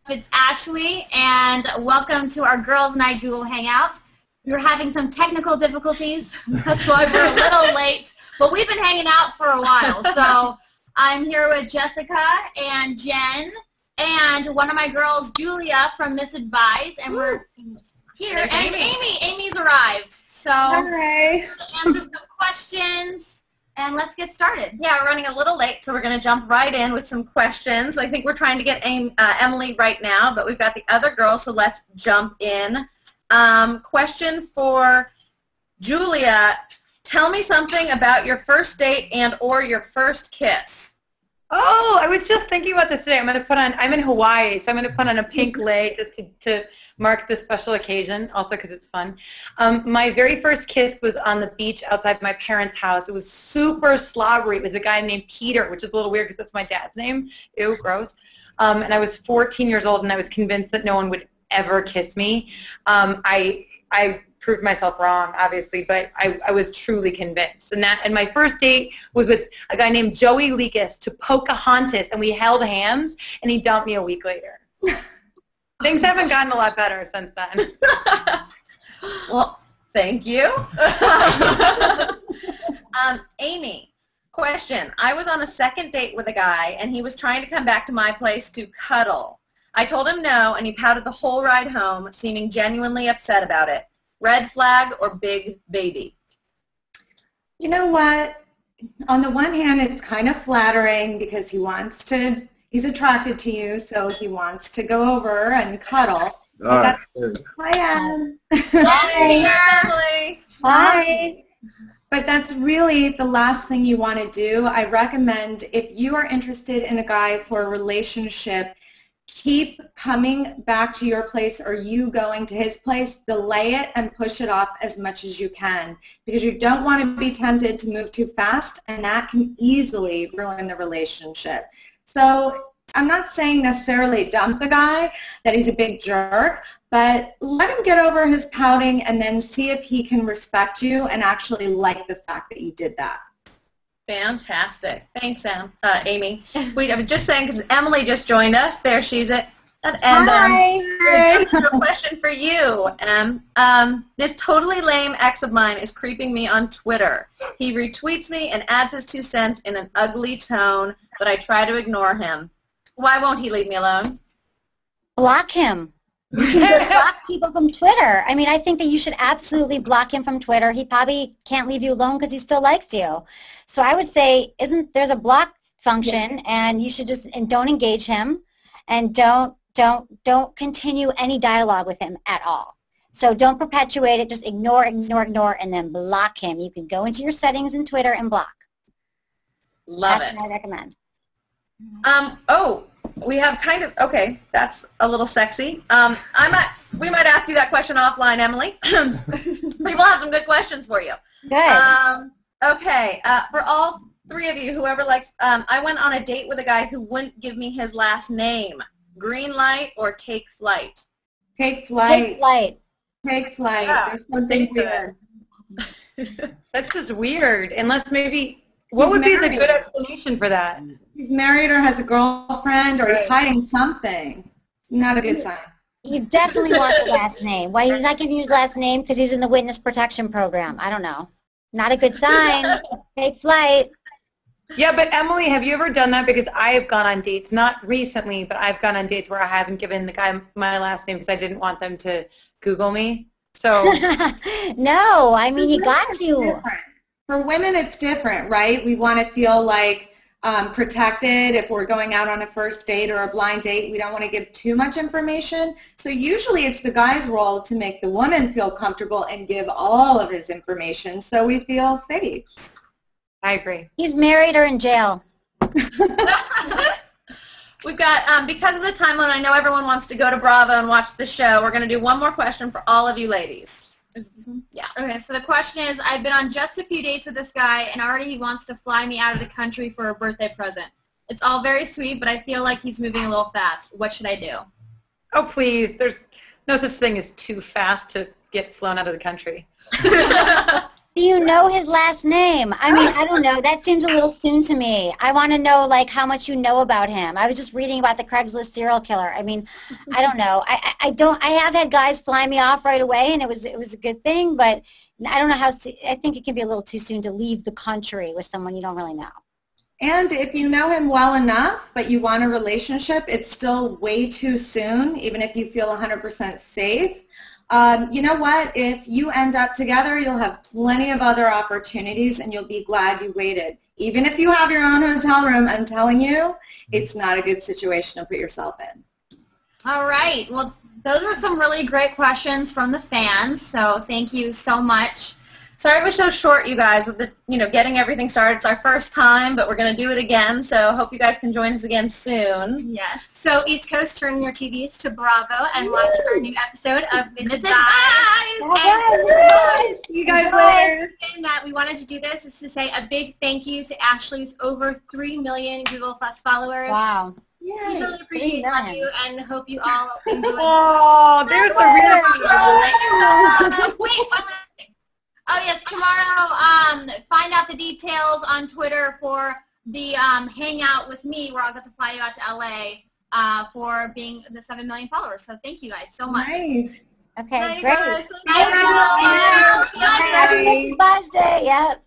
It's Ashley, and welcome to our Girls Night Google Hangout. We were having some technical difficulties, that's why we're a little late, but we've been hanging out for a while. So I'm here with Jessica and Jen, and one of my girls, Julia from Misadvised, and we're here. And Amy. Amy's arrived. So hi. We'll answer some questions. And let's get started. Yeah, we're running a little late, so we're going to jump right in with some questions. I think we're trying to get Emily right now, but we've got the other girls, so let's jump in. Question for Julia. Tell me something about your first date and or your first kiss. Oh, I was just thinking about this today. I'm in Hawaii, so I'm going to put on a pink lei just to mark this special occasion, also because it's fun. My very first kiss was on the beach outside my parents' house. It was super slobbery. It was a guy named Peter, which is a little weird because that's my dad's name. Ew, gross. And I was 14 years old, and I was convinced that no one would ever kiss me. I proved myself wrong, obviously, but I was truly convinced. And my first date was with a guy named Joey Lekas to Pocahontas, and we held hands, and he dumped me a week later. Things haven't gotten a lot better since then. Well, thank you. Amy, question. I was on a second date with a guy, and he was trying to come back to my place to cuddle. I told him no, and he pouted the whole ride home, seeming genuinely upset about it. Red flag or big baby? You know what? On the one hand, it's kind of flattering because he's attracted to you, so he wants to go over and cuddle. Hi, Anne. Hi. Hi. But that's really the last thing you want to do. I recommend if you are interested in a guy for a relationship, keep coming back to your place or you going to his place, delay it and push it off as much as you can because you don't want to be tempted to move too fast, and that can easily ruin the relationship. So I'm not saying necessarily dump the guy, that he's a big jerk, but let him get over his pouting and then see if he can respect you and actually like the fact that you did that. Fantastic. Thanks, Amy. I was just saying because Emily just joined us. There she's at. And Hi. A question for you, Em. This totally lame ex of mine is creeping me on Twitter. He retweets me and adds his 2 cents in an ugly tone, but I try to ignore him. Why won't he leave me alone? Block him. You can just block people from Twitter. I mean, I think that you should absolutely block him from Twitter. He probably can't leave you alone because he still likes you. So I would say, there's a block function, and you should don't engage him, and don't continue any dialogue with him at all. So don't perpetuate it. Just ignore, and then block him. You can go into your settings in Twitter and block. Love That's it. what I recommend. We have okay, that's a little sexy. We might ask you that question offline, Emily. People have some good questions for you. Good. Okay, for all 3 of you, whoever likes, I went on a date with a guy who wouldn't give me his last name. Green light or take flight? Take flight. Take flight. Take flight. Yeah, There's something weird. That's just weird. Unless maybe, what would be the good explanation for that? He's married or has a girlfriend or he's hiding something. Not a good sign. You definitely want the last name. Why he's not giving you his last name? Because he's in the witness protection program. I don't know. Not a good sign. Take flight. Yeah, but Emily, have you ever done that? Because I have gone on dates, not recently, but I've gone on dates where I haven't given the guy my last name because I didn't want them to Google me. So no, I mean, you got to. Different. For women, it's different, right? We want to feel like protected if we're going out on a first date or a blind date. We don't want to give too much information. So usually it's the guy's role to make the woman feel comfortable and give all of his information so we feel safe. I agree. He's married or in jail. We've got, because of the time limit, I know everyone wants to go to Bravo and watch the show. We're going to do one more question for all of you ladies. Yeah. Okay, so the question is, I've been on just a few dates with this guy, and already he wants to fly me out of the country for a birthday present. It's all very sweet, but I feel like he's moving a little fast. What should I do? Oh, please. There's no such thing as too fast to get flown out of the country. Do you know his last name? I mean, I don't know. That seems a little soon to me. I want to know, like, how much you know about him. I was just reading about the Craigslist serial killer. I mean, I don't know. I have had guys fly me off right away, and it was a good thing, but I don't know how. I think it can be a little too soon to leave the country with someone you don't really know. And if you know him well enough, but you want a relationship, it's still way too soon, even if you feel 100% safe. You know what? If you end up together, you'll have plenty of other opportunities, and you'll be glad you waited. Even if you have your own hotel room, I'm telling you, it's not a good situation to put yourself in. All right. Well, those were some really great questions from the fans, so thank you so much. Sorry it was so short, you guys, with the, getting everything started. It's our first time, but we're going to do it again, so hope you guys can join us again soon. Yes. So East Coast, turn your TVs to Bravo and watch our new episode of Mrs. Guys. You guys later. The reason that we wanted to do this is to say a big thank you to Ashley's over 3 million Google Plus followers. Wow. We totally appreciate you and hope you all enjoy. Oh, there's the real. Wait, one last thing. Oh, yes, tomorrow, find out the details on Twitter for the hangout with me where I'll get to fly you out to L.A. For being the 7 million followers. So thank you guys so much. Nice. Okay, Bye, great. guys. Bye. Happy Mother's Day. Yep.